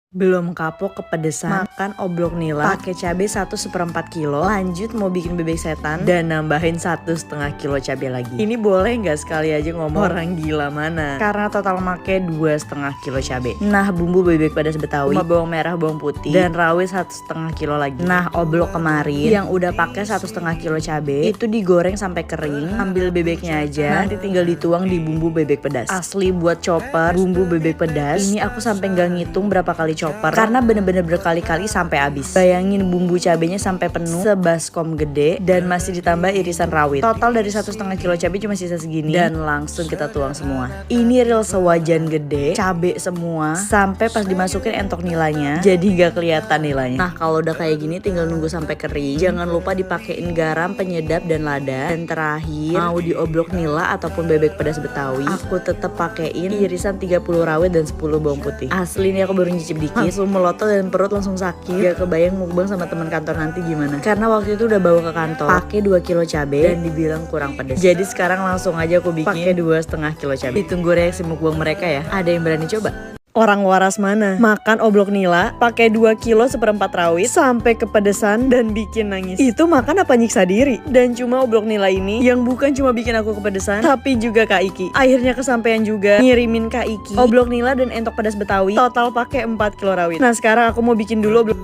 Belum kapok kepedesan, makan oblok nila pakai cabai 1/4 kilo, lanjut mau bikin bebek setan dan nambahin 1,5 kilo cabai lagi. Ini boleh nggak sekali aja ngomong orang gila mana? Karena total make 2,5 kilo cabai. Nah, bumbu bebek pedas Betawi, bawang merah, bawang putih, dan rawit 1,5 kilo lagi. Nah, oblok kemarin yang udah pakai 1,5 kilo cabai itu digoreng sampai kering. Ambil bebeknya aja, nanti tinggal dituang di bumbu bebek pedas. Asli buat chopper bumbu bebek pedas. Ini aku sampai nggak ngitung berapa kali chopper karena bener-bener berkali-kali sampai habis. Bayangin bumbu cabenya sampai penuh sebaskom gede dan masih ditambah irisan rawit. Total dari 1,5 kilo cabai cuma sisa segini dan langsung kita tuang semua. Ini real sewajan gede, cabai semua sampai pas dimasukin entok nilanya jadi nggak kelihatan nilanya. Nah, kalau udah kayak gini tinggal nunggu sampai kering. Jangan lupa dipakein garam, penyedap dan lada. Dan terakhir mau dioblok nila ataupun bebek pedas Betawi, aku tetap pakein irisan 30 rawit dan 10 bawang putih. Asli nih aku baru nyicip dikit langsung melotot dan perut langsung sakit. Gak kebayang mukbang sama teman kantor nanti gimana. Karena waktu itu udah bawa ke kantor pakai 2 kilo cabai dan dibilang kurang pedas. Jadi sekarang langsung aja aku bikin pakai 2,5 kilo cabai. Ditunggu reaksi mukbang mereka ya. Ada yang berani coba? Orang waras mana makan oblok nila pakai 2 kilo 1/4 rawit sampai kepedesan dan bikin nangis. Itu makan apa nyiksa diri? Dan cuma oblok nila ini yang bukan cuma bikin aku kepedesan tapi juga Kak Iki. Akhirnya kesampaian juga ngirimin Kak Iki oblok nila dan entok pedas Betawi total pakai 4 kilo rawit. Nah, sekarang aku mau bikin dulu oblok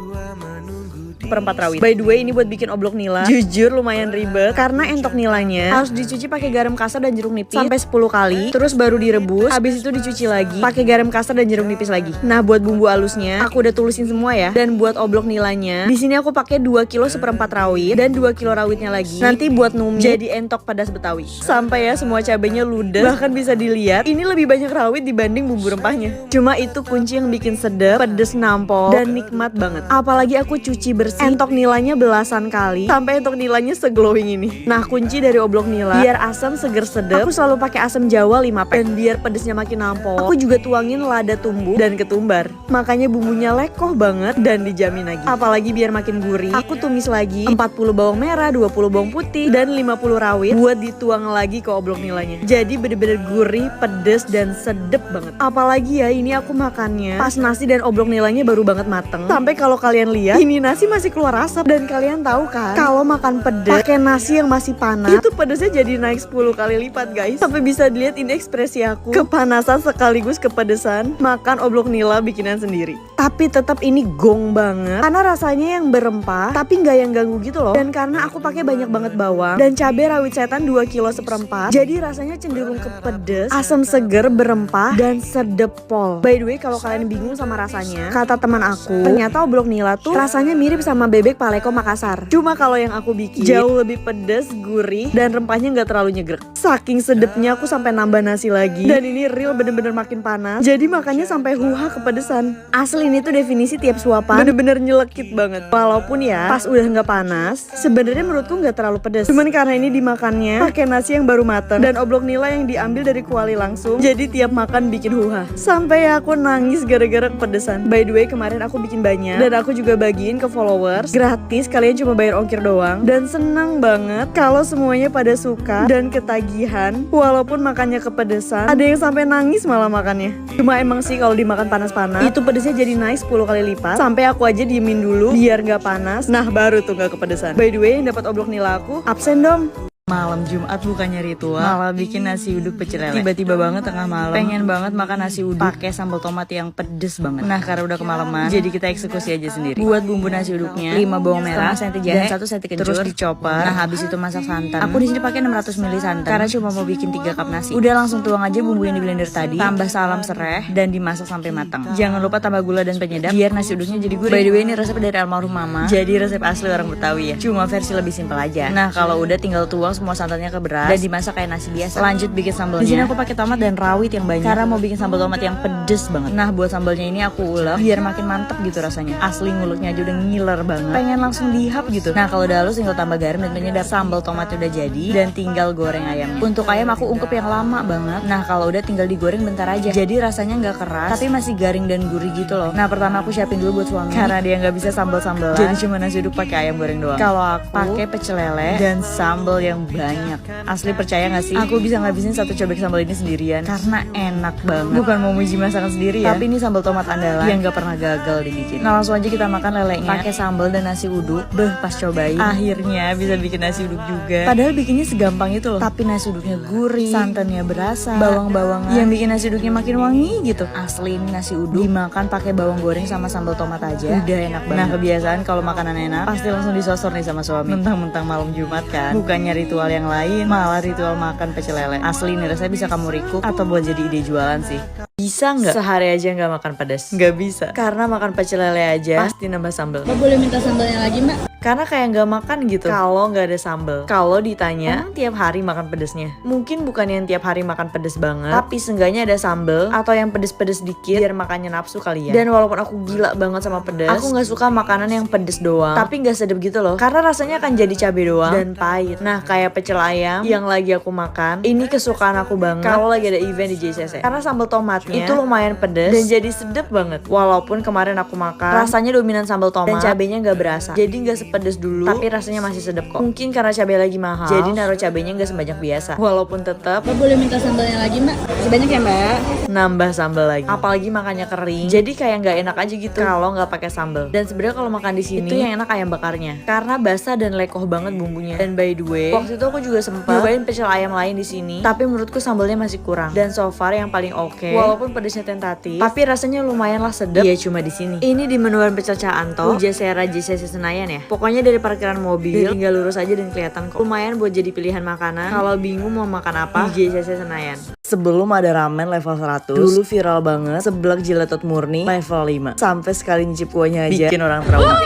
1/4 rawit. By the way, ini buat bikin oblok nila jujur lumayan ribet karena entok nilanya harus dicuci pakai garam kasar dan jeruk nipis sampai 10 kali, terus baru direbus, habis itu dicuci lagi pakai garam kasar dan jeruk nipis lagi. Nah, buat bumbu halusnya aku udah tulisin semua ya. Dan buat oblok nilanya di sini aku pakai 2 kilo 1/4 rawit dan 2 kilo rawitnya lagi. Nanti buat numis jadi entok pedas Betawi. Sampai ya semua cabenya ludes. Bahkan bisa dilihat ini lebih banyak rawit dibanding bumbu rempahnya. Cuma itu kunci yang bikin sedap, pedes nampol dan nikmat banget. Apalagi aku cuci bersih entok nilanya belasan kali sampai entok nilanya seglowing ini. Nah, kunci dari oblok nila biar asam seger sedap, aku selalu pakai asam jawa 5 pack. Dan biar pedesnya makin nampol, aku juga tuangin lada tumbuh dan ketumbar. Makanya bumbunya lekoh banget dan dijamin lagi. Apalagi biar makin gurih, aku tumis lagi 40 bawang merah, 20 bawang putih dan 50 rawit buat dituang lagi ke oblok nilanya. Jadi bener-bener gurih, pedes dan sedep banget. Apalagi ya ini aku makannya pas nasi dan oblok nilanya baru banget mateng. Sampai kalau kalian lihat ini nasi masih keluar asap. Dan kalian tahu kan kalau makan pedas pakai nasi yang masih panas itu pedesnya jadi naik 10 kali lipat guys. Sampai bisa dilihat ini ekspresi aku kepanasan sekaligus kepedesan makan oblok nila bikinan sendiri. Tapi tetap ini gong banget karena rasanya yang berempah tapi nggak yang ganggu gitu loh. Dan karena aku pakai banyak banget bawang dan cabai rawit setan 2 kilo 1/4, jadi rasanya cenderung ke pedes, asam seger, berempah dan sedep pol. By the way, kalau kalian bingung sama rasanya, kata teman aku ternyata oblok nila tuh rasanya mirip sama bebek paleko Makassar. Cuma kalau yang aku bikin jauh lebih pedas, gurih, dan rempahnya nggak terlalu nyegrek. Saking sedepnya aku sampai nambah nasi lagi. Dan ini real bener-bener makin panas. Jadi makannya sampai huha kepedesan. Asli ini tuh definisi tiap suapan bener-bener nyelekit banget. Walaupun ya pas udah nggak panas, sebenarnya menurutku nggak terlalu pedas. Cuman karena ini dimakannya pakai nasi yang baru mateng dan oblok nila yang diambil dari kuali langsung. Jadi tiap makan bikin huha. Sampai aku nangis gara-gara kepedesan. By the way, kemarin aku bikin banyak dan aku juga bagiin ke followers gratis, kalian cuma bayar ongkir doang. Dan senang banget kalau semuanya pada suka dan ketagihan walaupun makannya kepedesan. Ada yang sampai nangis malah makannya. Cuma emang sih kalau dimakan panas-panas itu pedesnya jadi naik 10 kali lipat. Sampai aku aja diemin dulu biar gak panas. Nah, baru tuh gak kepedesan. By the way, yang dapat oblok nila aku absen dong. Malam Jumat bukannya ritual, malah bikin nasi uduk pecel lele. Tiba-tiba banget tengah malam pengen banget makan nasi uduk pakai sambal tomat yang pedes banget. Nah, karena udah kemalaman jadi kita eksekusi aja sendiri. Buat bumbu nasi uduknya 5 bawang merah, 1 senti jahe, dan 1 senti kencur, terus dicoper. Nah, habis itu masak santan. Aku di sini pakai 600 ml santan karena cuma mau bikin 3 cup nasi. Udah langsung tuang aja bumbu yang di blender tadi, tambah salam serai dan dimasak sampai matang. Jangan lupa tambah gula dan penyedap biar nasi uduknya jadi gurih. By the way, ini resep dari almarhum mama. Jadi resep asli orang Betawi ya. Cuma versi lebih simpel aja. Nah, kalau udah tinggal tuang semua santannya ke beras dan dimasak kayak nasi biasa. Lanjut bikin sambalnya. Di sini aku pakai tomat dan rawit yang banyak karena mau bikin sambal tomat yang pedes banget. Nah, buat sambalnya ini aku ulek biar makin mantep gitu rasanya. Asli nguleknya aja udah ngiler banget. Pengen langsung dihap gitu. Nah, kalau udah halus tinggal tambah garam dan penyedap. Sambal tomatnya udah jadi dan tinggal goreng ayamnya. Untuk ayam aku ungkep yang lama banget. Nah, kalau udah tinggal digoreng bentar aja. Jadi rasanya nggak keras tapi masih garing dan gurih gitu loh. Nah, pertama aku siapin dulu buat suami karena dia nggak bisa sambal-sambalan. Jadi cuma nasi uduk pakai ayam goreng doang. Kalau aku pakai pecel lele dan sambal yang banyak. Asli percaya gak sih? Aku bisa ngabisin satu cobek sambal ini sendirian karena enak banget. Bukan mau muji masakan sendiri ya, tapi ini sambal tomat andalan yang gak pernah gagal dibikin. Nah langsung aja kita makan lelenya pakai sambal dan nasi uduk. Pas cobain akhirnya bisa bikin nasi uduk juga. Padahal bikinnya segampang itu loh, tapi nasi uduknya gurih, santannya berasa, bawang-bawangan yang bikin nasi uduknya makin wangi gitu. Asli ini nasi uduk dimakan pakai bawang goreng sama sambal tomat aja udah enak banget. Nah kebiasaan kalau makanan enak pasti langsung disosor nih sama suami. Mentang-mentang malam Jumat kan, bukannya ritual yang lain, malah ritual makan pecel lele. Asli nih rasanya bisa kamu recook atau buat jadi ide jualan sih. Bisa nggak sehari aja nggak makan pedas? Nggak bisa, karena makan pecel lele aja pasti nambah sambal. Mbak boleh minta sambalnya lagi mbak? Karena kayak nggak makan gitu kalau nggak ada sambal. Kalau ditanya tiap hari makan pedesnya, mungkin bukan yang tiap hari makan pedes banget, tapi seenggaknya ada sambal atau yang pedes-pedes dikit biar makannya nafsu kali ya. Dan walaupun aku gila banget sama pedes, aku nggak suka makanan yang pedes doang tapi nggak sedap gitu loh, karena rasanya akan jadi cabai doang dan pahit. Nah kayak pecel ayam yang lagi aku makan, ini kesukaan aku banget kalau lagi ada event di JCC, karena sambal tomatnya itu lumayan pedes dan jadi sedap banget. Walaupun kemarin aku makan rasanya dominan sambal tomat dan cabenya nggak berasa, jadi nggak pedes dulu, tapi rasanya masih sedap kok. Mungkin karena cabai lagi mahal, jadi naruh cabenya nggak sebanyak biasa. Walaupun tetap Mbak boleh minta sambalnya lagi mbak? Sebanyak ya mbak? nambah sambal lagi. Apalagi makannya kering, jadi kayak nggak enak aja gitu kalau nggak pakai sambal. Dan sebenarnya kalau makan di sini itu yang enak ayam bakarnya, karena basah dan lekoh banget bumbunya. Dan by the way, waktu itu aku juga sempat nyobain pecel ayam lain di sini, tapi menurutku sambalnya masih kurang. Dan so far yang paling oke, walaupun pedesnya tentatif, tapi rasanya lumayan lah sedap. Iya cuma di sini. Ini di menuan pecel Caanto, Pujasera JCC Senayan ya. Pokoknya dari parkiran mobil tinggal lurus aja dan kelihatan kok. Lumayan buat jadi pilihan makanan kalau bingung mau makan apa di JCC Senayan. Sebelum ada ramen level 100, dulu viral banget seblak Jiletot Murni level 5. Sampai sekali nyicip kuahnya aja bikin orang trauma.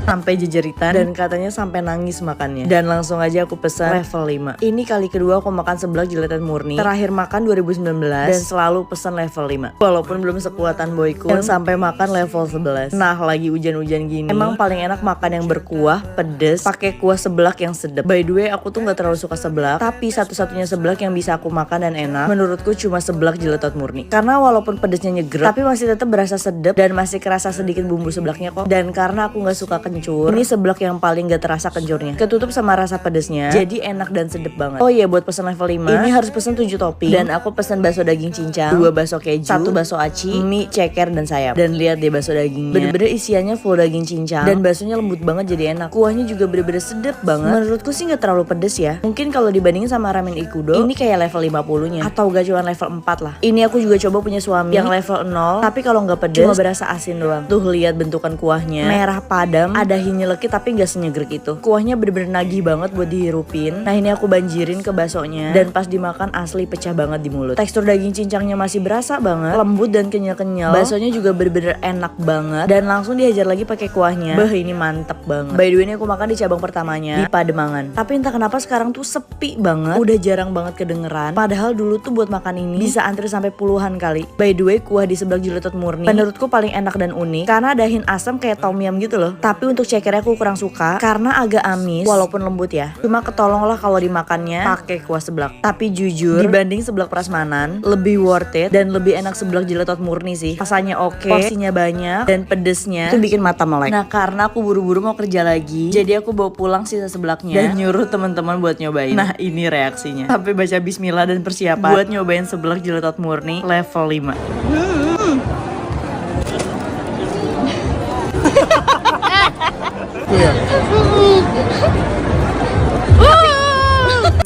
Sampai jejeritan dan katanya sampai nangis makannya. Dan langsung aja aku pesan level 5. Ini kali kedua aku makan seblak Jiletot Murni. Terakhir makan 2019 dan selalu pesan level 5. Walaupun belum sekuatan boyku yang sampai makan level 11. Nah, lagi hujan-hujan gini, emang paling enak makan yang berkuah, pedes, pakai kuah seblak yang sedap. By the way, aku tuh nggak terlalu suka seblak, tapi satu-satunya seblak yang bisa aku makan dan enak menurutku cuma seblak Jiletot Murni. Karena walaupun pedesnya nyegrek, tapi masih tetap berasa sedap dan masih kerasa sedikit bumbu seblaknya kok. Dan karena aku nggak suka kencur, ini seblak yang paling gak terasa kencurnya, ketutup sama rasa pedesnya, jadi enak dan sedap banget. Oh iya, buat pesan level 5 ini harus pesan 7 topping. Dan aku pesan bakso daging cincang, 2 bakso keju, 1 bakso aci, mie, ceker, dan sayap. Dan lihat deh bakso dagingnya, bener-bener isiannya full daging cincang dan baksonya lembut banget jadi enak. Kuahnya juga bener-bener sedap banget. Menurutku sih gak terlalu pedes ya. Mungkin kalau dibandingin sama ramen Ikudo, ini kayak level 50 nya atau gak cuma level 4 lah. Ini aku juga coba punya suami yang level 0, tapi kalau gak pedes cuma berasa asin doang. Tuh lihat bentukan kuahnya, merah padam, ada nyelekit tapi gak senyegrek itu. Kuahnya bener-bener nagih banget buat dihirupin. Nah ini aku banjirin ke baksonya dan pas dimakan asli pecah banget di mulut. Tekstur daging cincangnya masih berasa banget, lembut dan kenyal-kenyal. Baksonya juga bener-bener enak banget dan langsung dihajar lagi pakai kuahnya. Ini mantep banget. By the way, ini aku makan di cabang pertamanya di Pademangan. Tapi entah kenapa sekarang tuh sepi banget, udah jarang banget kedengeran. Padahal dulu tuh buat makan ini bisa antri sampai puluhan kali. By the way, kuah di seblak Jiletot Murni menurutku paling enak dan unik karena ada hint asam kayak tom yum gitu loh. Tapi untuk cekernya aku kurang suka karena agak amis walaupun lembut ya. Cuma ketolong lah kalau dimakannya pakai kuah seblak. Tapi jujur dibanding seblak prasmanan lebih worth it dan lebih enak seblak Jiletot Murni sih. Rasanya oke, porsinya banyak dan pedesnya itu bikin mata melek. Nah karena aku buru-buru mau kerja lagi, jadi aku bawa pulang sisa seblaknya dan nyuruh teman-teman buat nyobain. Nah ini reaksinya. Sampai baca bismillah dan persiapan buat nyobain seblak Jiletot Murni level 5.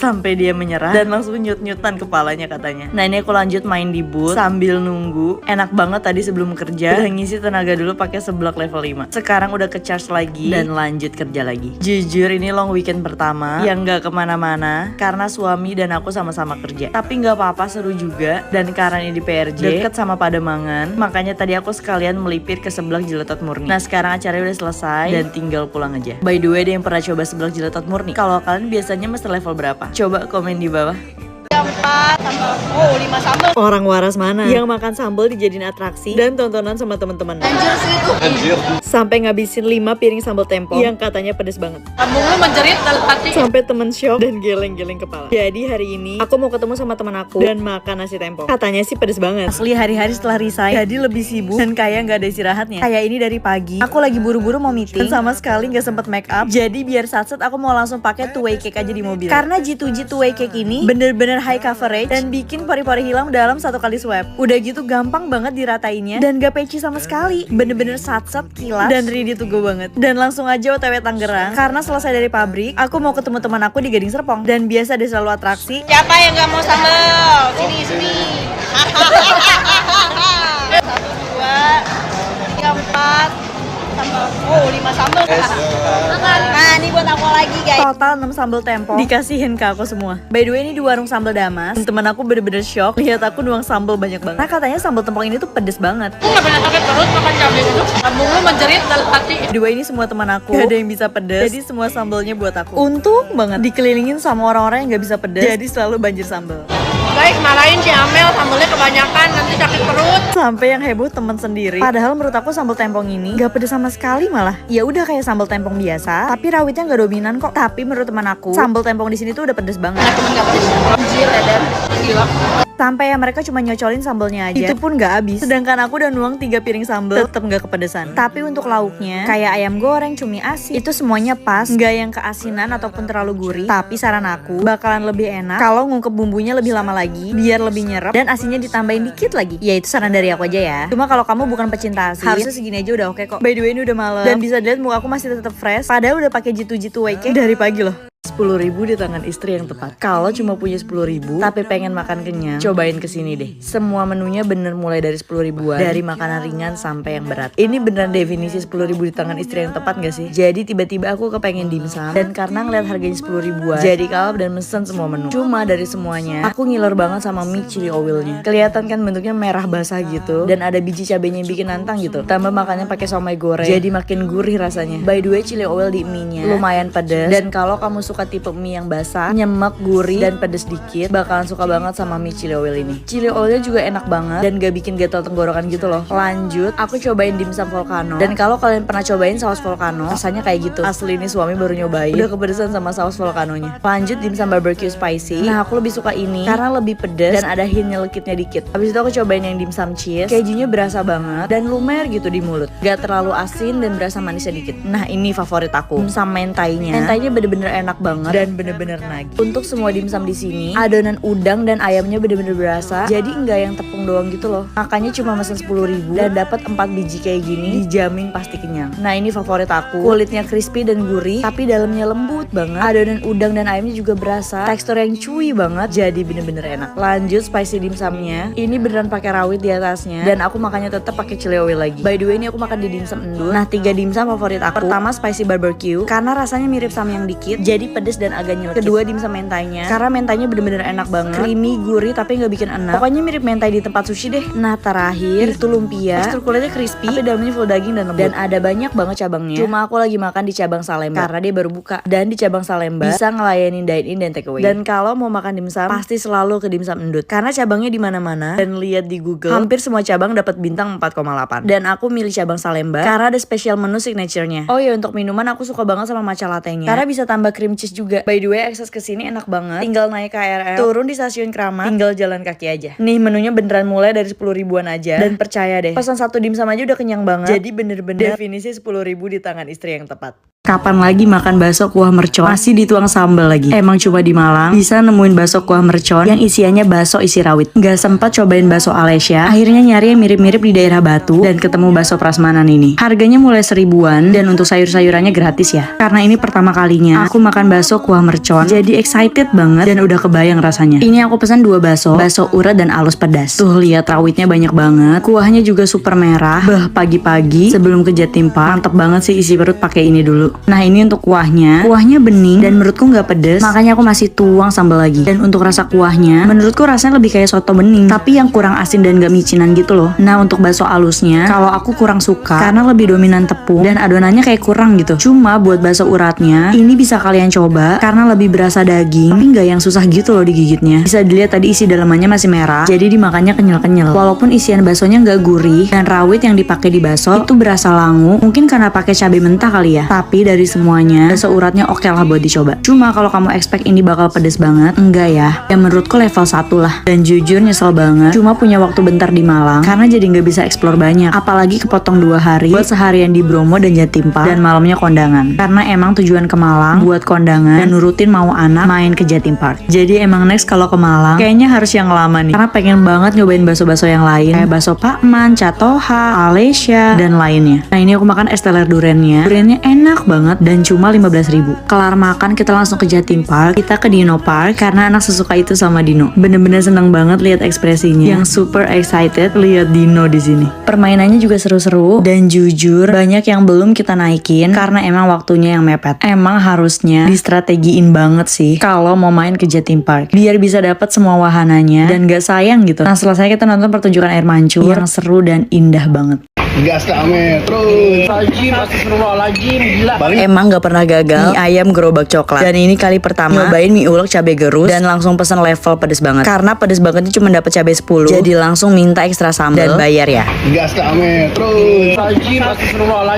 Sampai dia menyerah dan langsung nyut-nyutan kepalanya katanya. Nah ini aku lanjut main di booth sambil nunggu. Enak banget tadi sebelum kerja udah ngisi tenaga dulu pakai seblak level 5. Sekarang udah ke-charge lagi dan lanjut kerja lagi. Jujur ini long weekend pertama yang gak kemana-mana karena suami dan aku sama-sama kerja. Tapi gak apa-apa, seru juga. Dan karena ini di PRJ deket sama Pademangan, makanya tadi aku sekalian melipir ke seblak Jiletot Murni. Nah sekarang acaranya udah selesai dan tinggal pulang aja. By the way, ada yang pernah coba seblak Jiletot Murni? Kalau kalian biasanya mesti level berapa? Coba komen di bawah. Orang waras mana yang makan sambal dijadiin atraksi dan tontonan sama teman-teman. Anjir sih itu. Sampai ngabisin 5 piring sambal tempo yang katanya pedes banget. Lambung lu menjerit dalam hati. Sampai temen shock dan geleng-geleng kepala. Jadi hari ini aku mau ketemu sama teman aku dan makan nasi tempo. Katanya sih pedes banget. Asli hari-hari setelah resign jadi lebih sibuk dan kayak nggak ada istirahatnya. Kayak ini dari pagi aku lagi buru-buru mau meeting dan sama sekali nggak sempet make up. Jadi biar satset aku mau langsung pakai two way cake aja di mobil. Karena G2G two way cake ini bener-bener high coverage dan bikin pori-pori hilang dalam 1 kali swipe. Udah gitu gampang banget diratainnya dan gak peci sama sekali. Bener-bener satset, kilat dan ready to go banget. Dan langsung aja OTW Tangerang karena selesai dari pabrik aku mau ketemu teman aku di Gading Serpong. Dan biasa dia selalu atraksi. Siapa yang gak mau sambal? Sini. 1, 2, 3, 4 sambal. Oh, 5 sambal. Nah, ini buat aku lagi, guys. Total 6 sambal tempo dikasihin ke aku semua. By the way, ini di warung sambal Damas. Temen aku bener-bener shock lihat aku nuang sambal banyak banget. Nah, katanya sambal tempong ini tuh pedes banget. Aku gak pernah sakit perut makan cabai itu. Lambung lu menjerit dalam hati. By the way, ini semua teman aku gak ada yang bisa pedes. Jadi semua sambalnya buat aku. Untung banget dikelilingin sama orang-orang yang gak bisa pedes. Jadi selalu banjir sambal. Guys, marahin si Amel sambalnya kebanyakan nanti sakit perut. Sampai yang heboh temen sendiri. Padahal menurut aku sambal tempong ini gak pedes sama sekali malah. Ya udah kayak sambal tempong biasa, tapi rawitnya gak dominan kok. Tapi menurut teman aku, sambal tempong di sini tuh udah pedes banget. Nah, temen gak pedes. Anjir, Eden. Gila. Sampai ya mereka cuma nyocolin sambalnya aja. Itu pun gak habis. Sedangkan aku udah nuang 3 piring sambal, tetep gak kepedesan. Tapi untuk lauknya, kayak ayam goreng, cumi asin, itu semuanya pas. Gak yang keasinan ataupun terlalu gurih. Tapi saran aku, bakalan lebih enak kalau ngungkep bumbunya lebih lama lagi, biar lebih nyerap dan asinnya ditambahin dikit lagi. Ya itu saran dari aku aja ya. Cuma kalau kamu bukan pecinta asin, harusnya segini aja udah oke kok. By the way, ini udah malam dan bisa dilihat muka aku masih tetap fresh. Padahal udah pakai G2G two way cake dari pagi loh. 10.000 di tangan istri yang tepat. Kalau cuma punya 10.000 tapi pengen makan kenyang, cobain kesini deh. Semua menunya bener mulai dari 10 ribuan, dari makanan ringan sampai yang berat. Ini beneran definisi 10.000 di tangan istri yang tepat gak sih? Jadi tiba-tiba aku kepengen dimsum dan karena ngeliat harganya 10 ribuan, jadi kalap dan mesen semua menu. Cuma dari semuanya, aku ngiler banget sama mie chili oilnya. Kelihatan kan bentuknya merah basah gitu dan ada biji cabenya yang bikin nantang gitu. Tambah makannya pakai somai goreng, jadi makin gurih rasanya. By the way, chili oil di mie-nya lumayan pedas dan kalau kamu suka tipe mie yang basah, nyemek, gurih, dan pedes dikit, bakalan suka banget sama mie chili oil ini. Chili oilnya juga enak banget dan gak bikin gatal tenggorokan gitu loh. Lanjut, aku cobain dimsum volcano. Dan kalau kalian pernah cobain saus volcano, rasanya kayak gitu. Asli ini suami baru nyobain, udah kepedesan sama saus volcanonya. Lanjut dimsum barbecue spicy. Nah aku lebih suka ini karena lebih pedes dan ada hint nyelekitnya dikit. Habis itu aku cobain yang dimsum cheese. Kejunya berasa banget dan lumer gitu di mulut. Gak terlalu asin dan berasa manisnya dikit. Nah ini favorit aku. Dimsum mentainya. Mentainya bener-bener enak banget dan bener-bener nagih. Untuk semua dimsum di sini, adonan udang dan ayamnya bener-bener berasa. Jadi nggak yang tepung doang gitu loh. Makanya cuma mesen 10.000 dan dapat 4 biji kayak gini, dijamin pasti kenyang. Nah ini favorit aku. Kulitnya crispy dan gurih, tapi dalamnya lembut banget. Adonan udang dan ayamnya juga berasa. Tekstur yang chewy banget, jadi bener-bener enak. Lanjut spicy dimsumnya. Ini beneran pakai rawit di atasnya dan aku makannya tetap pakai chili oil lagi. By the way, ini aku makan di dimsum endul. Nah 3 dimsum favorit aku. Pertama spicy barbecue karena rasanya mirip sama yang dikit, jadi pedes dan agak nyelekit. Kedua dimsum mentainya karena mentainya bener-bener enak banget, creamy, gurih tapi nggak bikin enak. Pokoknya mirip mentai di tempat sushi deh. Nah terakhir itu lumpia, tekstur kulitnya crispy tapi dalamnya full daging dan lembut dan ada banyak banget cabangnya. Cuma aku lagi makan di cabang Salemba karena dia baru buka dan di cabang Salemba bisa ngelayanin dine in dan take away. Dan kalau mau makan dimsum pasti selalu ke dimsum endut karena cabangnya di mana-mana dan lihat di Google hampir semua cabang dapat bintang 4,8. Dan aku milih cabang Salemba karena ada special menu signaturenya. Oh ya untuk minuman aku suka banget sama matcha latte-nya karena bisa tambah cream cheese juga. By the way, akses ke sini enak banget. Tinggal naik KRL, turun di stasiun Kramat, tinggal jalan kaki aja. Nih menunya beneran mulai dari 10 ribuan aja. Dan percaya deh, pesan 1 dimsum aja udah kenyang banget. Jadi bener-bener definisi 10.000 di tangan istri yang tepat. Kapan lagi makan bakso kuah mercon masih dituang sambal lagi? Emang cuma di Malang bisa nemuin bakso kuah mercon yang isiannya bakso isi rawit. Gak sempat cobain bakso Alesya, akhirnya nyari yang mirip-mirip di daerah Batu dan ketemu bakso Prasmanan ini. Harganya mulai 1.000-an dan untuk sayur-sayurannya gratis ya. Karena ini pertama kalinya aku makan bakso kuah mercon, jadi excited banget dan udah kebayang rasanya. Ini aku pesan 2 bakso urat dan alus pedas. Tuh lihat rawitnya banyak banget, kuahnya juga super merah. Pagi-pagi sebelum ke Jatim Park, mantep banget sih isi perut pakai ini dulu. dulu. Nah ini untuk kuahnya bening dan menurutku nggak pedes, makanya aku masih tuang sambal lagi. Dan untuk rasa kuahnya, menurutku rasanya lebih kayak soto bening, tapi yang kurang asin dan gak micinan gitu loh. Nah untuk bakso alusnya, kalau aku kurang suka karena lebih dominan tepung dan adonannya kayak kurang gitu. Cuma buat bakso uratnya, ini bisa kalian coba karena lebih berasa daging, tapi nggak yang susah gitu loh digigitnya. Bisa dilihat tadi isi dalamannya masih merah, jadi dimakannya kenyal-kenyal. Walaupun isian baksonya nggak gurih dan rawit yang dipakai di bakso itu berasa langu, mungkin karena pakai cabai mentah kali ya. Tapi dari semuanya, bakso uratnya oke lah buat dicoba. Cuma kalau kamu expect ini bakal pedes banget, enggak ya. Ya menurutku level 1 lah. Dan jujur nyesel banget, cuma punya waktu bentar di Malang karena jadi nggak bisa explore banyak. Apalagi kepotong 2 hari buat seharian di Bromo dan Jatim Park dan malamnya kondangan. Karena emang tujuan ke Malang buat kondangan dan nurutin mau anak main ke Jatim Park. Jadi emang next kalau ke Malang kayaknya harus yang lama nih. Karena pengen banget nyobain bakso-bakso yang lain kayak bakso Pakman, Catoha, Alesya dan lainnya. Nah ini aku makan es teler durennya. Durennya enak banget dan cuma 15.000. Kelar makan kita langsung ke Jatim Park. Kita ke Dino Park karena anak sesuka itu sama Dino. Bener-bener seneng banget lihat ekspresinya yang super excited lihat Dino di sini. Permainannya juga seru-seru dan jujur banyak yang belum kita naikin karena emang waktunya yang mepet. Emang harusnya distrategiin banget sih kalau mau main ke Jatim Park biar bisa dapat semua wahananya dan gak sayang gitu. Nah selesai kita nonton pertunjukan air mancur yang seru dan indah banget. Gas ke Amer terus. Gila. Emang gak pernah gagal mie ayam gerobak coklat. Dan ini kali pertama nyobain mie ulek cabai gerus dan langsung pesen level pedes banget. Karena pedes bangetnya cuma dapat cabai 10. Jadi langsung minta ekstra sambal dan bayar ya. Gas ke Amer terus.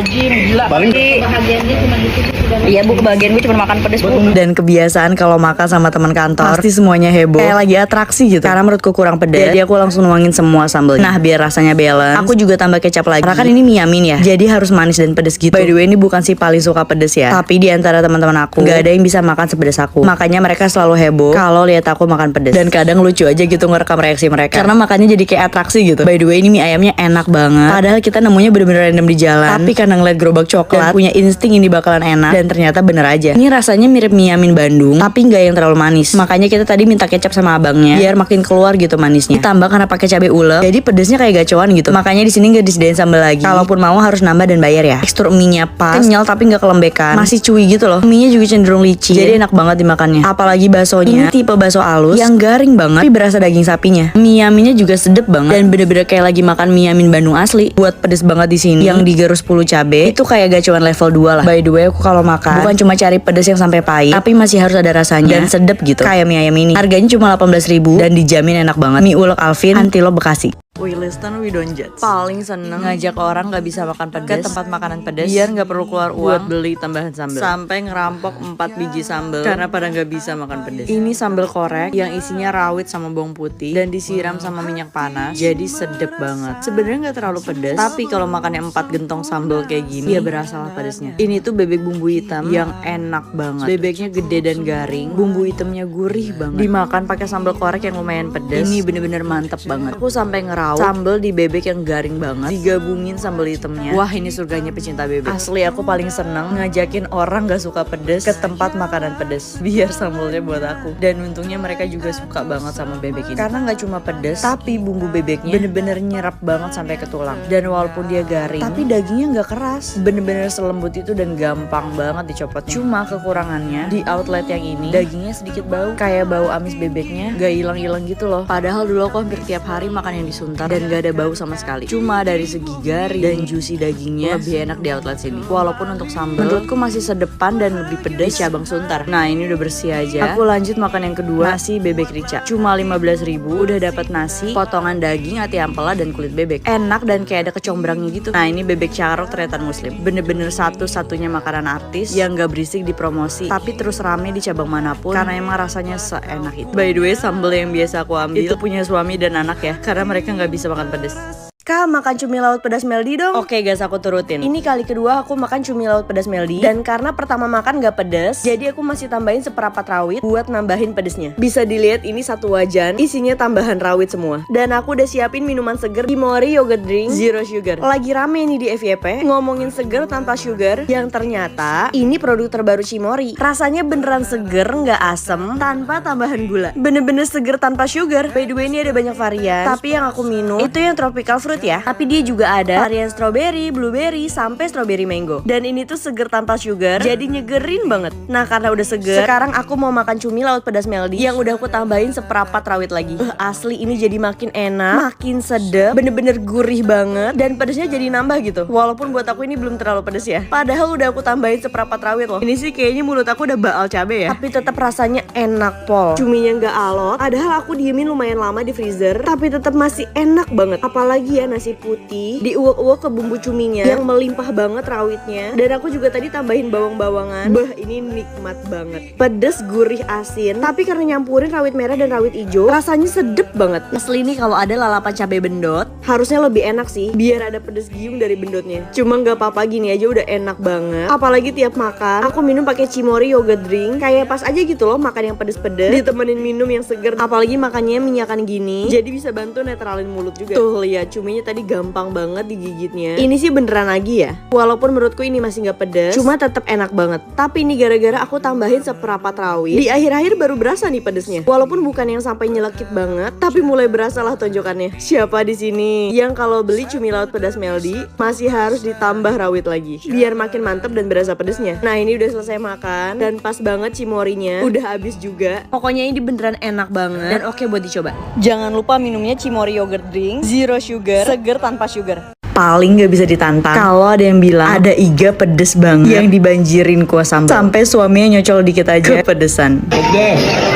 Gila. Paling Kebahagiaan dia cuma gitu. Iya bu, kebahagiaan gue cuma makan pedes bu. Dan kebiasaan kalau makan sama teman kantor pasti semuanya heboh kayak lagi atraksi gitu. Karena menurutku kurang pedes, jadi aku langsung nuangin semua sambelnya. Nah biar rasanya balance, aku juga tambah kecap lagi. Karena kan ini mie yamin ya, jadi harus manis dan pedes gitu. By the way ini bukan si paling suka pedes ya, tapi di antara teman-teman aku nggak ada yang bisa makan sepedes aku. Makanya mereka selalu heboh kalau lihat aku makan pedes. Dan kadang lucu aja gitu ngerekam reaksi mereka karena makannya jadi kayak atraksi gitu. By the way ini mie ayamnya enak banget. Padahal kita nemunya bener-bener random di jalan, tapi karena ngeliat gerobak coklat dan punya insting ini bakalan enak, dan ternyata bener aja. Ini rasanya mirip mie yamin Bandung, tapi nggak yang terlalu manis. Makanya kita tadi minta kecap sama abangnya biar makin keluar gitu manisnya. Ditambah karena pakai cabai ulek, jadi pedesnya kayak gacoan gitu. Makanya di sini nggak disediain sambal lagi. Kalaupun mau harus nambah dan bayar ya. Tekstur mie-nya pas, kenyal tapi nggak kelembekan, masih chewy gitu loh. Mie-nya juga cenderung licin, jadi enak banget dimakannya. Apalagi baksonya, ini tipe bakso halus yang garing banget, tapi berasa daging sapinya. Mie yaminnya juga sedep banget dan bener-bener kayak lagi makan mie yamin Bandung asli. Buat pedes banget di sini, yang digerus 10 cabai itu kayak gacoan level 2 lah. By the way aku kalau makan bukan cuma cari pedes yang sampai pahit, tapi masih harus ada rasanya dan sedep gitu. Kayak mie ayam ini, harganya cuma 18.000 dan dijamin enak banget. Mie ulek Alvin, Antilo Bekasi. We listen, we don't judge. Paling seneng ngajak orang gak bisa makan pedes ke tempat makanan pedes biar gak perlu keluar uang buat beli tambahan sambal. Sampai ngerampok 4 biji sambal karena pada gak bisa makan pedes. Ini sambal korek yang isinya rawit sama bawang putih dan disiram sama minyak panas, jadi sedep banget. Sebenarnya gak terlalu pedes, tapi kalau makannya 4 gentong sambal kayak gini ya berasa lah pedesnya. Ini tuh bebek bumbu hitam yang enak banget. Bebeknya gede dan garing, bumbu hitamnya gurih banget. Dimakan pakai sambal korek yang lumayan pedes. Ini bener-bener mantep banget. Aku sampai sambal di bebek yang garing banget digabungin sambal hitamnya. Wah ini surganya pecinta bebek. Asli aku paling seneng ngajakin orang gak suka pedes ke tempat makanan pedes biar sambalnya buat aku. Dan untungnya mereka juga suka banget sama bebek ini karena gak cuma pedes, tapi bumbu bebeknya bener-bener nyerap banget sampai ke tulang. Dan walaupun dia garing, tapi dagingnya gak keras, bener-bener selembut itu dan gampang banget dicopot. Cuma kekurangannya di outlet yang ini dagingnya sedikit bau, kayak bau amis bebeknya gak hilang-hilang gitu loh. Padahal dulu aku hampir tiap hari makan yang di Suntar dan gak ada bau sama sekali. Cuma dari segi garing dan juicy dagingnya lebih enak di outlet sini. Walaupun untuk sambal menurutku masih sedepan dan lebih pedas cabang Suntar. Nah ini udah bersih aja. Aku lanjut makan yang kedua, nasi bebek rica. Cuma 15.000 udah dapat nasi, potongan daging, ati ampela dan kulit bebek. Enak dan kayak ada kecombrangnya gitu. Nah ini bebek carok ternyata muslim. Bener-bener satu-satunya makanan artis yang gak berisik di promosi, tapi terus rame di cabang manapun karena emang rasanya seenak itu. By the way sambal yang biasa aku ambil itu punya suami dan anak ya, karena mereka gak bisa makan pedas. Kak, makan cumi laut pedas Meldi dong. Oke guys, aku turutin. Ini kali kedua aku makan cumi laut pedas Meldi. Dan karena pertama makan gak pedas, jadi aku masih tambahin seperempat rawit buat nambahin pedesnya. Bisa dilihat ini satu wajan, isinya tambahan rawit semua. Dan aku udah siapin minuman seger Himori Yogurt Drink Zero Sugar. Lagi rame nih di FYP ngomongin seger tanpa sugar, yang ternyata ini produk terbaru Cimori. Rasanya beneran seger, gak asem, tanpa tambahan gula. Bener-bener seger tanpa sugar. By the way ini ada banyak varian, tapi yang aku minum itu yang tropical fruit fruit ya, tapi dia juga ada varian strawberry, blueberry, sampai strawberry mango. Dan ini tuh seger tanpa sugar, jadi nyegerin banget. Nah karena udah seger, sekarang aku mau makan cumi laut pedas Meldi yang udah aku tambahin seperempat rawit lagi. Asli ini jadi makin enak, makin sedap, bener-bener gurih banget, dan pedasnya jadi nambah gitu. Walaupun buat aku ini belum terlalu pedas ya, padahal udah aku tambahin seperempat rawit loh. Ini sih kayaknya mulut aku udah baal cabe ya, tapi tetap rasanya enak pol. Cuminya nggak alot, padahal aku diemin lumayan lama di freezer, tapi tetap masih enak banget. Apalagi ya nasi putih diuak-uak ke bumbu cuminya yang melimpah banget rawitnya. Dan aku juga tadi tambahin bawang-bawangan. Ini nikmat banget. Pedes, gurih, asin, tapi karena nyampurin rawit merah dan rawit hijau, rasanya sedep banget. Asli nih kalau ada lalapan cabai bendot, harusnya lebih enak sih, biar ada pedes giung dari bendotnya. Cuma nggak apa-apa, gini aja udah enak banget. Apalagi tiap makan, aku minum pakai Cimory yogurt drink, kayak pas aja gitu loh makan yang pedes-pedes, ditemenin minum yang seger. Apalagi makannya minyakan gini, jadi bisa bantu netralin mulut juga. Tuh lihat, cuminya tadi gampang banget digigitnya. Ini sih beneran lagi ya, walaupun menurutku ini masih nggak pedes, cuma tetap enak banget. Tapi ini gara-gara aku tambahin seperempat rawit, di akhir-akhir baru berasa nih pedesnya. Walaupun bukan yang sampai nyelekit banget, tapi mulai berasa lah tonjokannya. Siapa di sini yang kalau beli cumi laut pedas Meldi masih harus ditambah rawit lagi, biar makin mantep dan berasa pedesnya. Nah ini udah selesai makan, dan pas banget Cimorinya udah habis juga. Pokoknya ini beneran enak banget dan oke buat dicoba. Jangan lupa minumnya Cimory yogurt drink, zero sugar, seger tanpa sugar. Paling gak bisa ditantang kalau ada yang bilang ada iga pedes banget yang dibanjirin kuah sambal, sampai suaminya nyocol dikit aja kepedesan.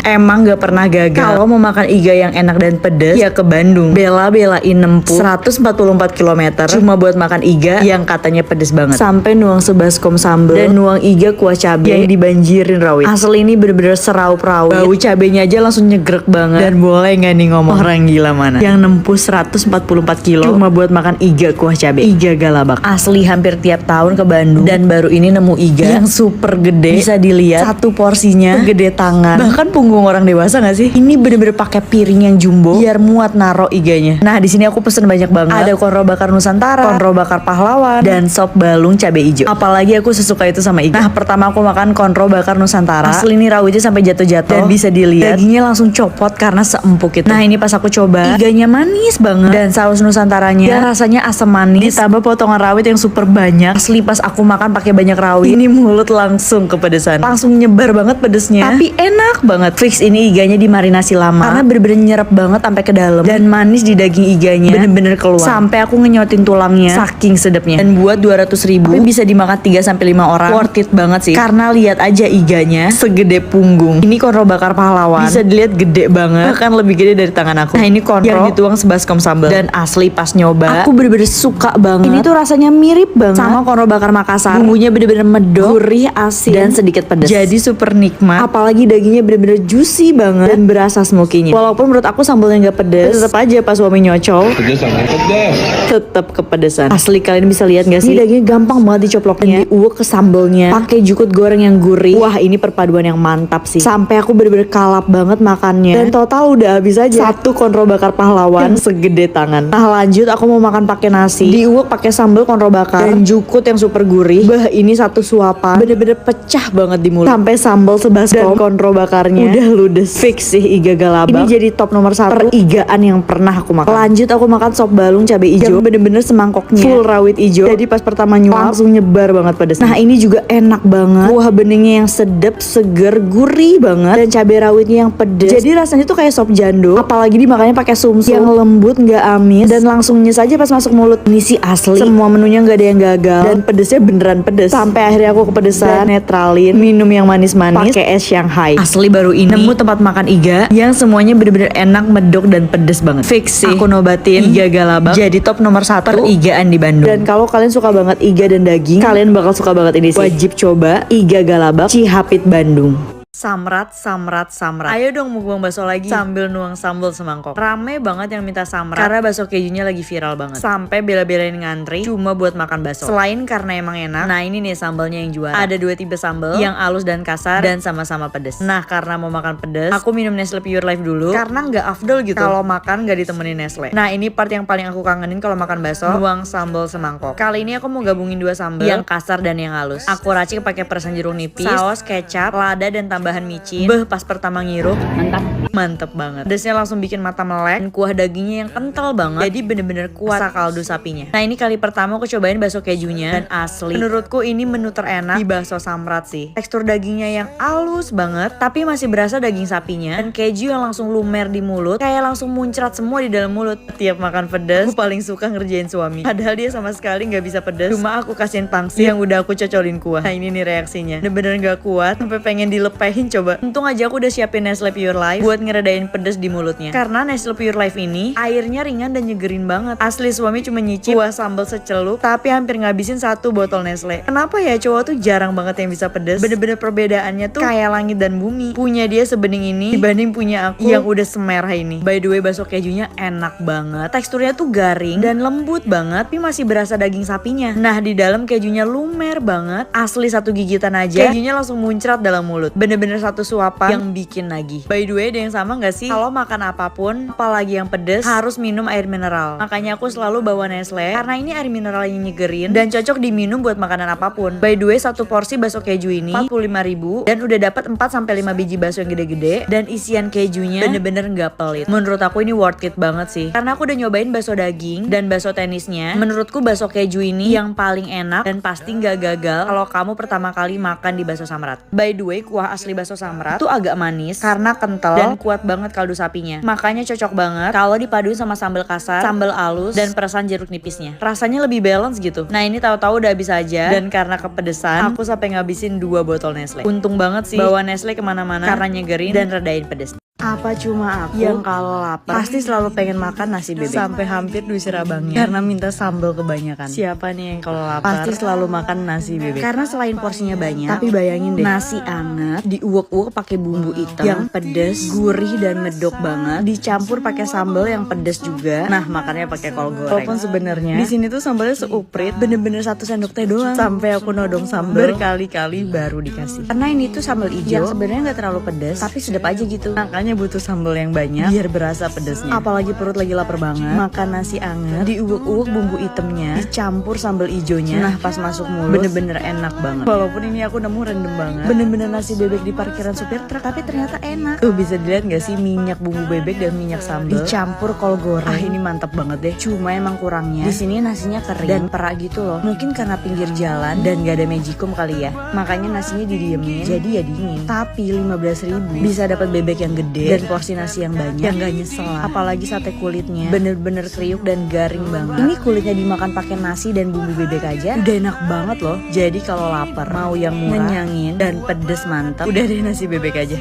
Emang gak pernah gagal kalau mau makan iga yang enak dan pedes, ya ke Bandung. Bela-belain nempuh 144 km cuma buat makan iga yang katanya pedes banget, sampai nuang sebaskom sambal dan nuang iga kuah cabai yang dibanjirin rawit. Asli ini bener-bener seraup rawit, bau cabenya aja langsung nyegrek banget. Dan boleh gak nih ngomong orang gila mana yang nempuh 144 kilo cuma buat makan iga kuah cabai, iga galabak. Asli hampir tiap tahun ke Bandung, dan baru ini nemu iga yang super gede. Bisa dilihat satu porsinya gede tangan, bahkan punggung orang dewasa gak sih? Ini bener-bener pakai piring yang jumbo biar muat naro iganya. Nah di sini aku pesen banyak banget. Ada konro bakar Nusantara, konro bakar pahlawan, dan sop balung cabai hijau. Apalagi aku sesuka itu sama iga. Nah pertama aku makan konro bakar Nusantara, asli ini rawitnya sampai jatuh-jatuh, dan bisa dilihat dagingnya langsung copot karena seempuk itu. Nah ini pas aku coba, iganya manis banget, dan saus Nusantaranya ya rasanya asam manis, ditambah potongan rawit yang super banyak. Asli pas aku makan pakai banyak rawit, ini mulut langsung kepedesan, langsung nyebar banget pedesnya, tapi enak banget. Fix ini iganya dimarinasi lama karena bener-bener nyerap banget sampai ke dalam, dan manis di daging iganya bener-bener keluar sampai aku ngenyotin tulangnya saking sedapnya. Dan buat 200.000 bisa dimakan 3-5 orang, worth it banget sih. Karena lihat aja iganya segede punggung. Ini konro bakar pahlawan, bisa dilihat gede banget, bahkan lebih gede dari tangan aku. Nah ini konro yang dituang sebaskom sambal, dan asli pas nyoba aku bener-bener suka banget. Ini tuh rasanya mirip banget sama konro bakar Makassar. Bumbunya bener-bener medok, gurih, asin, dan sedikit pedas. Jadi super nikmat. Apalagi dagingnya bener-bener juicy banget dan berasa smokinya. Walaupun menurut aku sambalnya nggak pedes, tetap aja pas suami nyocol tetap kepedesan. Asli kalian bisa lihat nggak sih? Ini dagingnya gampang banget dicoploknya, diuak ke sambalnya, pakai jukut goreng yang gurih. Wah ini perpaduan yang mantap sih. Sampai aku bener-bener kalap banget makannya. Dan total udah habis aja satu konro bakar pahlawan segede tangan. Nah lanjut aku mau makan pakai nasi, diuak pakai sambal konro bakar dan jukut yang super gurih. Ini satu suapan bener-bener pecah banget di mulut, sampai sambal sebaskom dan konro bakarnya udah ludes. Fix sih iga galabak ini jadi top nomor 1 perigaan yang pernah aku makan. Lanjut aku makan sop balung cabai hijau, bener-bener semangkoknya full rawit hijau. Jadi pas pertama nyuap langsung nyebar banget pedas. Nah ini juga enak banget, buah beningnya yang sedap, seger, gurih banget, dan cabai rawitnya yang pedas. Jadi rasanya tuh kayak sop jando, apalagi dimakannya pakai sumsum yang lembut, nggak amis, dan langsung nyes aja pas masuk mulut. Ini sih asli semua menunya nggak ada yang gagal, dan pedesnya beneran pedes. Sampai akhirnya aku kepedesan, netralin, minum yang manis-manis pakai es Shanghai. Asli baru ini nemu tempat makan iga yang semuanya bener-bener enak, medok, dan pedes banget. Fix sih aku nobatin iga galabak jadi top nomor 1 perigaan di Bandung. Dan kalau kalian suka banget iga dan daging, kalian bakal suka banget ini sih. Wajib coba iga galabak Cihapit Bandung. Samrat. Ayo dong mukbang bakso lagi sambil nuang sambal semangkok. Rame banget yang minta samrat karena bakso kejunya lagi viral banget, sampai bela-belain ngantri cuma buat makan bakso. Selain karena emang enak, nah ini nih sambalnya yang juara. Ada 2 tipe sambal, yang halus dan kasar, dan sama-sama pedes. Nah karena mau makan pedes, aku minum Nestle Pure Life dulu, karena nggak afdol gitu kalau makan nggak ditemenin Nestle. Nah ini part yang paling aku kangenin kalau makan bakso, nuang sambal semangkok. Kali ini aku mau gabungin 2 sambal, yang kasar dan yang halus. Aku racik pakai perasan jeruk nipis, saus, kecap, lada, dan tambah bahan micin. Pas pertama ngirup mantep banget. Pedesnya langsung bikin mata melek. Dan kuah dagingnya yang kental banget. Jadi bener-bener kuat rasa kaldu sapinya. Nah, ini kali pertama aku cobain bakso kejunya dan asli menurutku ini menu terenak di bakso Samrat sih. Tekstur dagingnya yang halus banget tapi masih berasa daging sapinya, dan keju yang langsung lumer di mulut, kayak langsung muncrat semua di dalam mulut. Tiap makan pedas, aku paling suka ngerjain suami. Padahal dia sama sekali nggak bisa pedas. Cuma aku kasihin pangsit yang udah aku cocolin kuah. Nah, ini nih reaksinya. Bener-bener nggak kuat sampai pengen dilepehin coba. Untung aja aku udah siapin Nestle Pure Life buat ngeredain pedas di mulutnya. Karena Nestle Pure Life ini airnya ringan dan nyegerin banget. Asli suami cuma nyicip kuah sambal secelup tapi hampir ngabisin 1 botol Nestle. Kenapa ya cowok tuh jarang banget yang bisa pedas? Bener-bener perbedaannya tuh kayak langit dan bumi. Punya dia sebening ini dibanding punya aku yang udah semerah ini. By the way, bakso kejunya enak banget. Teksturnya tuh garing dan lembut banget tapi masih berasa daging sapinya. Nah, di dalam kejunya lumer banget. Asli satu gigitan aja kejunya langsung muncrat dalam mulut. Bener-bener satu suapan yang bikin nagih. By the way, ada yang sama gak sih? Kalau makan apapun, apalagi yang pedes, harus minum air mineral. Makanya aku selalu bawa Nestle karena ini air mineral yang nyegerin dan cocok diminum buat makanan apapun. By the way, satu porsi bakso keju ini 45.000 dan udah dapat 4-5 biji bakso yang gede-gede, dan isian kejunya bener-bener gak pelit. Menurut aku ini worth it banget sih. Karena aku udah nyobain bakso daging dan bakso tenisnya. Menurutku bakso keju ini yang paling enak dan pasti gak gagal kalau kamu pertama kali makan di bakso Samrat. By the way, kuah asli bakso Samrat tuh agak manis karena kental dan kuat banget kaldu sapinya. Makanya cocok banget kalau dipaduin sama sambal kasar, sambal halus, dan perasan jeruk nipisnya. Rasanya lebih balance gitu. Nah, ini tahu-tahu udah habis aja, dan karena kepedesan aku sampai ngabisin 2 botol Nestle. Untung banget sih bawa Nestle kemana-mana karena nyegerin dan redain pedes. Apa cuma aku yang kalau lapar pasti selalu pengen makan nasi bebek? Sampai hampir diusir abangnya karena minta sambal kebanyakan. Siapa nih yang kalau lapar pasti selalu makan nasi bebek? Karena selain porsinya banyak, tapi bayangin deh, nasi anget diuwek-uwek pakai bumbu hitam yang pedes, gurih dan medok banget, dicampur pakai sambal yang pedes juga. Nah, makannya pakai kol goreng. Walaupun sebenarnya di sini tuh sambalnya seuprit, bener-bener 1 sendok teh doang. Sampai aku nodong sambal berkali-kali baru dikasih. Karena ini tuh sambal hijau yang sebenarnya nggak terlalu pedes, tapi sedap aja gitu. Makanya butuh sambal yang banyak biar berasa pedesnya. Apalagi perut lagi lapar banget, makan nasi anget diuwek-uwek bumbu hitamnya dicampur sambal ijonya. Nah, pas masuk mulut bener-bener enak banget. Walaupun ini aku nemu random banget, bener-bener nasi bebek di parkiran supir truk, tapi ternyata enak. Tuh bisa dilihat gak sih, minyak bumbu bebek dan minyak sambal dicampur kol goreng. Ini mantap banget deh. Cuma emang kurangnya di sini nasinya kering dan perak gitu loh. Mungkin karena pinggir jalan dan gak ada magicom kali ya, makanya nasinya didiemin jadi ya dingin. Tapi 15.000 bisa dapat bebek yang gede dan porsi nasi yang banyak yang gak nyesel. Apalagi sate kulitnya bener-bener kriuk dan garing banget. Ini kulitnya dimakan pakai nasi dan bumbu bebek aja udah enak banget loh. Jadi kalau lapar mau yang murah, ngenyangin dan pedes mantap, udah deh nasi bebek aja.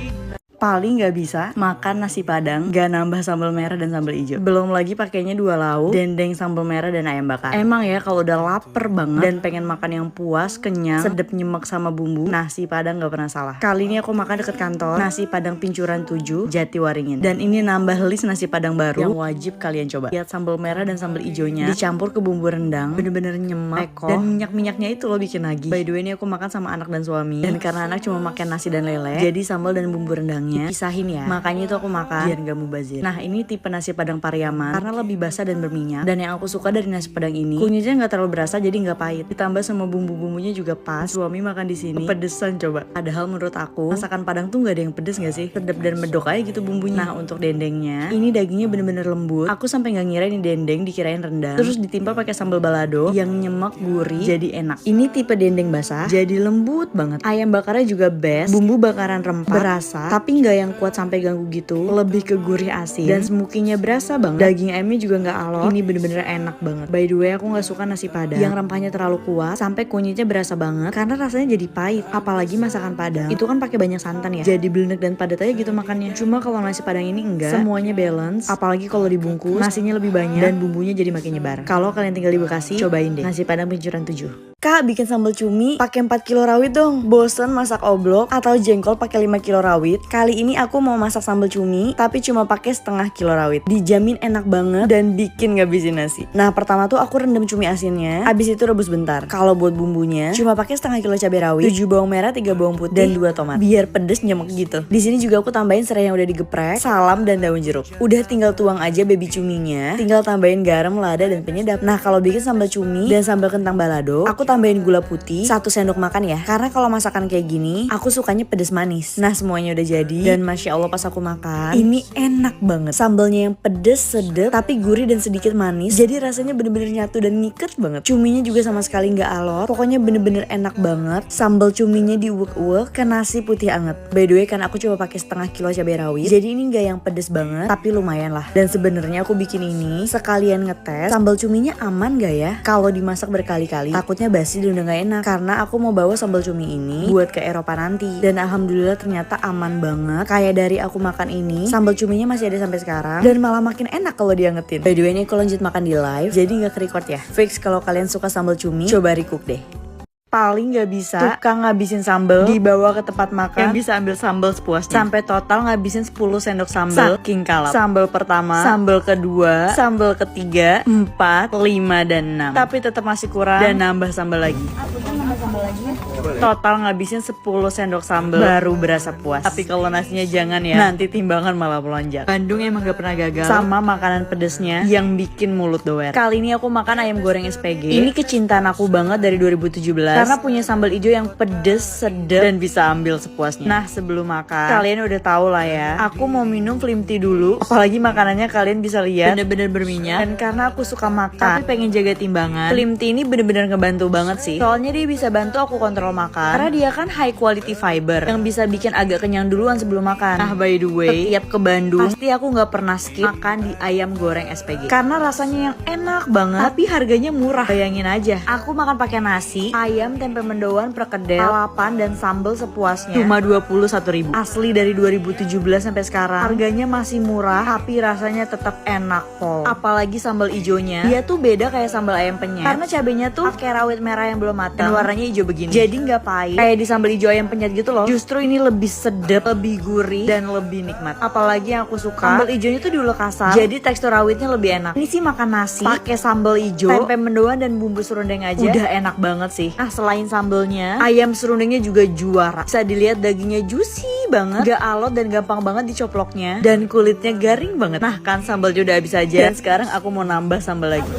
Paling gak bisa makan nasi padang gak nambah sambal merah dan sambal hijau. Belum lagi pakainya 2 lauk, dendeng, sambal merah, dan ayam bakar. Emang ya kalau udah lapar banget dan pengen makan yang puas, kenyang, sedep, nyemek sama bumbu, nasi padang gak pernah salah. Kali ini aku makan deket kantor, nasi padang Pincuran 7 Jatiwaringin. Dan ini nambah list nasi padang baru yang wajib kalian coba. Lihat sambal merah dan sambal hijaunya dicampur ke bumbu rendang, bener-bener nyemek dan minyak-minyaknya itu loh bikin lagi. By the way, ini aku makan sama anak dan suami, dan karena anak cuma makan nasi dan lele, jadi sambal dan bumbu rendangnya dipisahin ya. Makanya itu aku makan biar gak mubazir. Nah, ini tipe nasi padang Pariaman karena lebih basah dan berminyak. Dan yang aku suka dari nasi padang ini, kunyitnya gak terlalu berasa jadi gak pahit. Ditambah sama bumbu-bumbunya juga pas. Suami makan di sini pedesan coba. Padahal menurut aku masakan Padang tuh gak ada yang pedes gak sih? Sedap dan medok aja gitu bumbunya. Nah, untuk dendengnya, ini dagingnya bener-bener lembut. Aku sampai gak ngira ini dendeng, dikirain rendang. Terus ditimpa pakai sambal balado yang nyemek, gurih, jadi enak. Ini tipe dendeng basah, jadi lembut banget. Ayam bakarnya juga best. Bumbu bakaran rempah berasa, tapi nggak yang kuat sampai ganggu gitu, lebih ke gurih asin dan smokinya berasa banget. Daging ayamnya juga nggak alot, ini bener-bener enak banget. By the way, aku nggak suka nasi padang yang rempahnya terlalu kuat sampai kunyitnya berasa banget karena rasanya jadi pahit. Apalagi masakan Padang itu kan pakai banyak santan ya, jadi belenek dan padat aja gitu makannya. Cuma kalau nasi padang ini enggak, semuanya balance. Apalagi kalau dibungkus, nasinya lebih banyak dan bumbunya jadi makin nyebar. Kalau kalian tinggal di Bekasi, cobain deh nasi padang Pincuran 7. Kak, bikin sambal cumi pakai 4 kilo rawit dong. Bosen masak oblok atau jengkol pakai 5 kilo rawit? Kali ini aku mau masak sambal cumi tapi cuma pakai setengah kilo rawit. Dijamin enak banget dan bikin ngabisin nasi. Nah, pertama tuh aku rendam cumi asinnya, abis itu rebus bentar. Kalau buat bumbunya cuma pakai setengah kilo cabai rawit, 7 bawang merah, 3 bawang putih, dan 2 tomat. Biar pedes nyemek gitu. Di sini juga aku tambahin serai yang udah digeprek, salam, dan daun jeruk. Udah tinggal tuang aja baby cuminya, tinggal tambahin garam, lada, dan penyedap. Nah, kalau bikin sambal cumi dan sambal kentang balado, aku tambahin gula putih 1 sendok makan ya, karena kalau masakan kayak gini aku sukanya pedes manis. Nah semuanya udah jadi dan masya Allah pas aku makan ini enak banget. Sambalnya yang pedes, sedap, tapi gurih dan sedikit manis, jadi rasanya bener-bener nyatu dan ngiket banget. Cuminya juga sama sekali nggak alot, pokoknya bener-bener enak banget. Sambal cuminya diuek-uek ke nasi putih anget. By the way kan aku coba pakai setengah kilo cabai rawit, jadi ini nggak yang pedes banget tapi lumayan lah. Dan sebenarnya aku bikin ini sekalian ngetes sambal cuminya aman gak ya kalau dimasak berkali-kali, takutnya basi dan udah gak enak, karena aku mau bawa sambal cumi ini buat ke Eropa nanti. Dan alhamdulillah ternyata aman banget. Kayak dari aku makan ini sambal cuminya masih ada sampai sekarang dan malah makin enak kalau diangetin. By the way ini aku lanjut makan di live jadi gak ke-record ya. Fix kalau kalian suka sambal cumi coba recook deh. Paling gak bisa tukang ngabisin sambal dibawa ke tempat makan yang bisa ambil sambal sepuasnya, sampai total ngabisin 10 sendok sambal. Saking kalap. Sambal pertama, sambal kedua, sambal ketiga, 4, 5, dan 6, tapi tetap masih kurang dan nambah sambal lagi. Total ngabisin 10 sendok sambal baru berasa puas. Tapi kalau nasinya jangan ya, nanti timbangan malah melonjak. Bandung emang gak pernah gagal sama makanan pedesnya yang bikin mulut doer. Kali ini aku makan ayam goreng SPG. Ini kecintaan aku banget dari 2017 karena punya sambal hijau yang pedes, sedap, dan bisa ambil sepuasnya. Nah sebelum makan kalian udah tahu lah ya, aku mau minum Slim Tea dulu. Apalagi makanannya kalian bisa lihat bener-bener berminyak. Dan karena aku suka makan tapi pengen jaga timbangan, Slim Tea ini bener-bener ngebantu banget sih. Soalnya dia bisa bantu aku kontrol makan, karena dia kan high quality fiber yang bisa bikin agak kenyang duluan sebelum makan. Nah by the way, setiap ke Bandung pasti aku gak pernah skip makan di ayam goreng SPG karena rasanya yang enak banget tapi harganya murah. Bayangin aja, aku makan pakai nasi, ayam, tempe mendoan, perkedel, lalapan, dan sambal sepuasnya cuma 21.000. Asli dari 2017 sampai sekarang harganya masih murah tapi rasanya tetap enak pol. Apalagi sambal ijonya, dia tuh beda kayak sambal ayam penyet karena cabenya tuh pakai rawit merah yang belum matang dan warnanya hijau begini, jadi nggak pahit kayak di sambal ijo ayam penyet gitu loh. Justru ini lebih sedap, lebih gurih, dan lebih nikmat. Apalagi yang aku suka, sambal ijonya tuh diulek kasar, jadi tekstur rawitnya lebih enak. Ini sih makan nasi pakai sambal ijo, tempe mendoan, dan bumbu serundeng aja udah enak banget sih. Nah selain sambelnya, ayam serundengnya juga juara. Bisa dilihat dagingnya juicy banget, gak alot dan gampang banget dicoploknya, dan kulitnya garing banget. Nah kan sambalnya udah habis aja, dan sekarang aku mau nambah sambal lagi.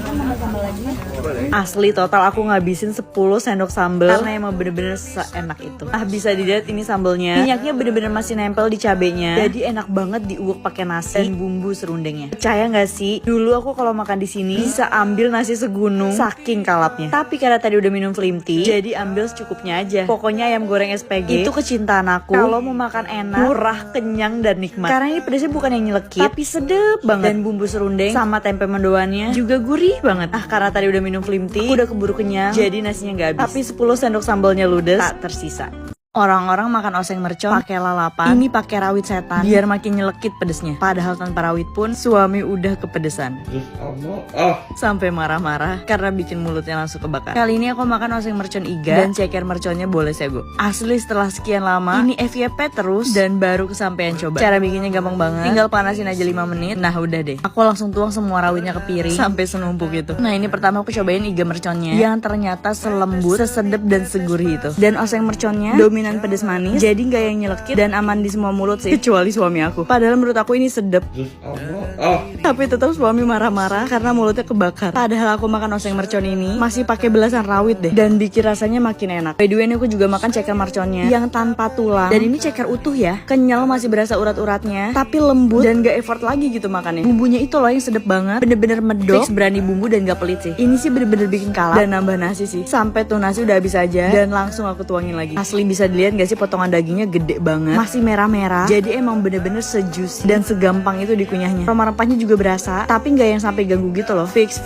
Asli total aku ngabisin 10 sendok sambal karena emang bener-bener seenak itu. Nah bisa dilihat ini sambalnya, minyaknya bener-bener masih nempel di cabenya, jadi enak banget diuek pakai nasi dan bumbu serundengnya. Percaya nggak sih, dulu aku kalau makan di sini bisa ambil nasi segunung saking kalapnya. Tapi karena tadi udah minum Slim Tea, jadi ambil secukupnya aja. Pokoknya ayam goreng SPG itu kecintaan aku. Kalau mau makan enak, murah, kenyang, dan nikmat. Karena ini pedasnya bukan yang nyelekit, tapi sedep banget. Dan bumbu serundeng sama tempe mendoannya juga gurih banget. Ah karena tadi udah minum Slim Tea, aku udah keburu kenyang, jadi nasinya nggak habis. Tapi 10 sendok sambalnya ludes, tak tersisa. Orang-orang makan oseng mercon pakai lalapan, ini pakai rawit setan biar makin nyelekit pedesnya. Padahal tanpa rawit pun suami udah kepedesan sampai marah-marah karena bikin mulutnya langsung kebakar. Kali ini aku makan oseng mercon iga dan ceker merconnya boleh sego. Asli setelah sekian lama ini FYP terus dan baru kesampaian coba. Cara bikinnya gampang banget, tinggal panasin aja 5 menit. Nah udah deh, aku langsung tuang semua rawitnya ke piring sampai senumpuk itu. Nah ini pertama aku cobain iga merconnya yang ternyata selembut, sesedep, dan segurih itu. Dan oseng merconnya dominan pedas manis, jadi gak yang nyelekit dan aman di semua mulut sih, kecuali suami aku. Padahal menurut aku ini sedep, tapi tetap suami marah-marah karena mulutnya kebakar. Padahal aku makan oseng mercon ini masih pakai belasan rawit deh, dan bikin rasanya makin enak. By the way, aku juga makan ceker merconnya yang tanpa tulang, dan ini ceker utuh ya, kenyal, masih berasa urat-uratnya, tapi lembut dan gak effort lagi gitu makannya. Bumbunya itu loh yang sedep banget, bener-bener medok, fix berani bumbu dan gak pelit sih. Ini sih bener-bener bikin kalap dan nambah nasi sih, sampai tuh nasi udah habis aja dan langsung aku tuangin lagi. Asli bisa dilihat gak sih potongan dagingnya gede banget, masih merah-merah, jadi emang bener-bener sejuicy dan segampang itu dikunyahnya. Rempah-rempahnya juga berasa, tapi gak yang sampai ganggu gitu loh. Fix.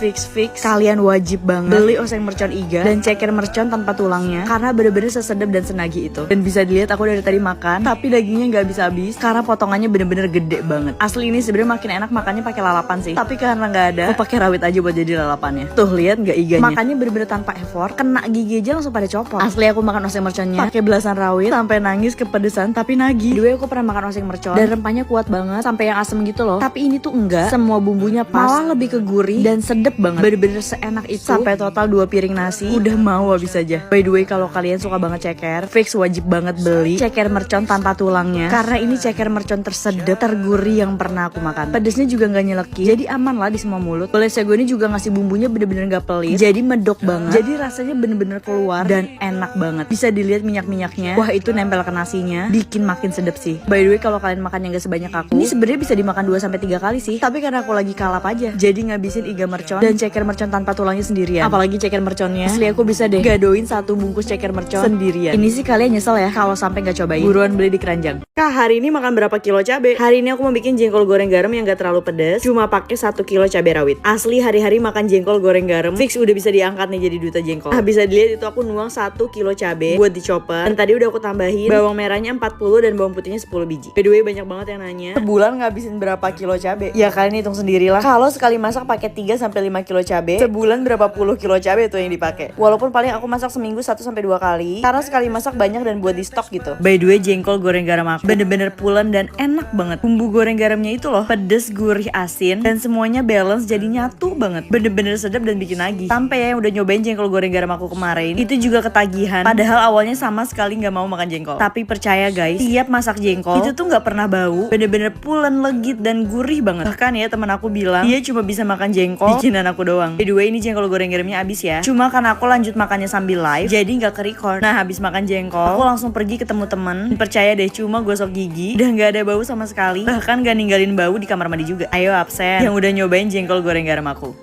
Kalian wajib banget beli oseng mercon iga dan ceker mercon tanpa tulangnya, karena bener-bener sesedap dan senagi itu. Dan bisa dilihat aku dari tadi makan, tapi dagingnya gak habis-habis karena potongannya bener-bener gede banget. Asli ini sebenarnya makin enak makannya pakai lalapan sih, tapi karena gak ada, aku pakai rawit aja buat jadi lalapannya. Tuh lihat gak iganya, makannya bener-bener tanpa effort, kena gigi aja langsung pada copot. Asli aku makan oseng merconnya pakai belasan rawit sampai nangis kepedesan tapi nagih. Dua aku pernah makan oseng mercon dan rempahnya kuat banget sampai yang asem gitu loh. Tapi ini tuh enggak, semua bumbunya pas, malah lebih ke gurih dan sedep banget. Bener-bener seenak itu. Sampai total 2 piring nasi udah mau habis aja. By the way, kalau kalian suka banget ceker, fix wajib banget beli ceker mercon tanpa tulangnya, karena ini ceker mercon tersedep, tergurih yang pernah aku makan. Pedesnya juga nggak nyeleki, jadi aman lah di semua mulut. Bolesego ini juga ngasih bumbunya bener-bener nggak pelit, jadi medok banget. Jadi rasanya bener-bener keluar dan enak banget. Bisa dilihat minyak-minyaknya. Wah, itu nempel ke nasinya, bikin makin sedep sih. By the way, kalau kalian makan yang gak sebanyak aku, ini sebenarnya bisa dimakan 2-3 kali sih. Tapi karena aku lagi kalap aja, jadi ngabisin iga mercon dan ceker mercon tanpa tulangnya sendirian. Apalagi ceker merconnya, asli aku bisa deh gadoin 1 bungkus ceker mercon sendirian. Ini sih kalian nyesel ya kalau sampai nggak cobain. Buruan beli di keranjang. Kak, hari ini makan berapa kilo cabe? Hari ini aku mau bikin jengkol goreng garam yang gak terlalu pedas, cuma pakai 1 kilo cabe rawit. Asli hari-hari makan jengkol goreng garam, fix udah bisa diangkat nih jadi duta jengkol. Bisa dilihat itu aku nuang 1 kilo cabe buat dicoper. Dan tadi udah aku tambahin bawang merahnya 40 dan bawang putihnya 10 biji. By the way, banyak banget yang nanya, sebulan ngabisin berapa kilo cabe? Ya kalian hitung sendirilah. Kalau sekali masak pakai 3-5 kilo cabe, sebulan berapa puluh kilo cabe tuh yang dipakai. Walaupun paling aku masak seminggu 1-2 kali, karena sekali masak banyak dan buat di stok gitu. By the way, jengkol goreng garam aku bener-bener pulen dan enak banget. Bumbu goreng garamnya itu loh, pedes, gurih, asin, dan semuanya balance jadi nyatu banget. Bener-bener sedap dan bikin nagih. Sampai ya yang udah nyobain jengkol goreng garam aku kemarin, itu juga ketagihan. Padahal awalnya sama sekali nggak mau makan jengkol. Tapi percaya guys, tiap masak jengkol itu tuh nggak pernah bau, bener-bener pulen, legit, dan gurih banget. Bahkan ya teman aku bilang dia cuma bisa makan jengkol bikinan aku doang. By the way, ini jengkol goreng garamnya habis ya. Cuma karena aku lanjut makannya sambil live, jadi nggak ke-record. Nah, habis makan jengkol, aku langsung pergi ketemu temen. Percaya deh, cuma gosok gigi, udah nggak ada bau sama sekali. Bahkan gak ninggalin bau di kamar mandi juga. Ayo absen yang udah nyobain jengkol goreng garam aku.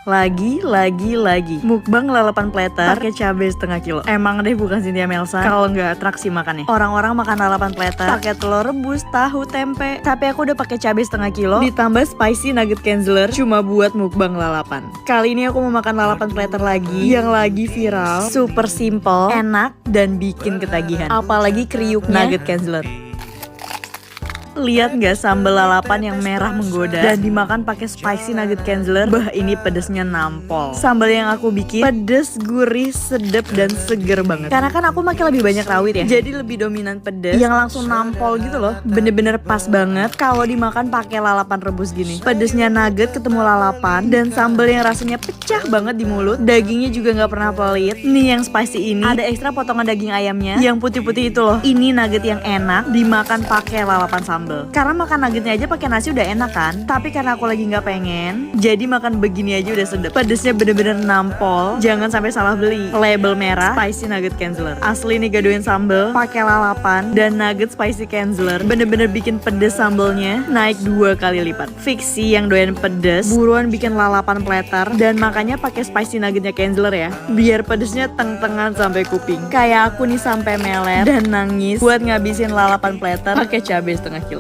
Lagi mukbang lalapan platter pakai cabai setengah kilo. Emang deh bukan Cynthia Melsa kalau nggak atraksi makannya. Orang-orang makan lalapan platter pakai telur rebus, tahu, tempe. Tapi aku udah pakai cabai setengah kilo ditambah spicy nugget Kenzler cuma buat mukbang lalapan. Kali ini aku mau makan lalapan platter lagi yang lagi viral, super simple, enak dan bikin ketagihan. Apalagi kriuknya nugget Kenzler. Lihat nggak sambal lalapan yang merah menggoda dan dimakan pakai spicy nugget Kenzler. Bah, ini pedesnya nampol. Sambal yang aku bikin pedes, gurih, sedep, dan seger banget. Karena kan aku makin lebih banyak rawit ya, jadi lebih dominan pedes yang langsung nampol gitu loh. Bener-bener pas banget kalau dimakan pakai lalapan rebus gini. Pedesnya nugget ketemu lalapan dan sambal yang rasanya pecah banget di mulut. Dagingnya juga nggak pernah pelit. Nih yang spicy ini ada ekstra potongan daging ayamnya yang putih-putih itu loh. Ini nugget yang enak dimakan pakai lalapan sambal. Karena makan nuggetnya aja pakai nasi udah enak kan, tapi karena aku lagi nggak pengen, jadi makan begini aja udah sedep. Pedesnya bener-bener nampol, jangan sampai salah beli. Label merah spicy nugget Kenzler. Asli nih gadoin sambal pakai lalapan dan nugget spicy Kenzler, bener-bener bikin pedes sambalnya naik 2 kali lipat. Fix sih yang doyan pedes, buruan bikin lalapan platter dan makanya pakai spicy nuggetnya Kenzler ya, biar pedesnya teng-tengan sampai kuping. Kayak aku nih sampai melet dan nangis buat ngabisin lalapan platter pakai cabai setengah kilo.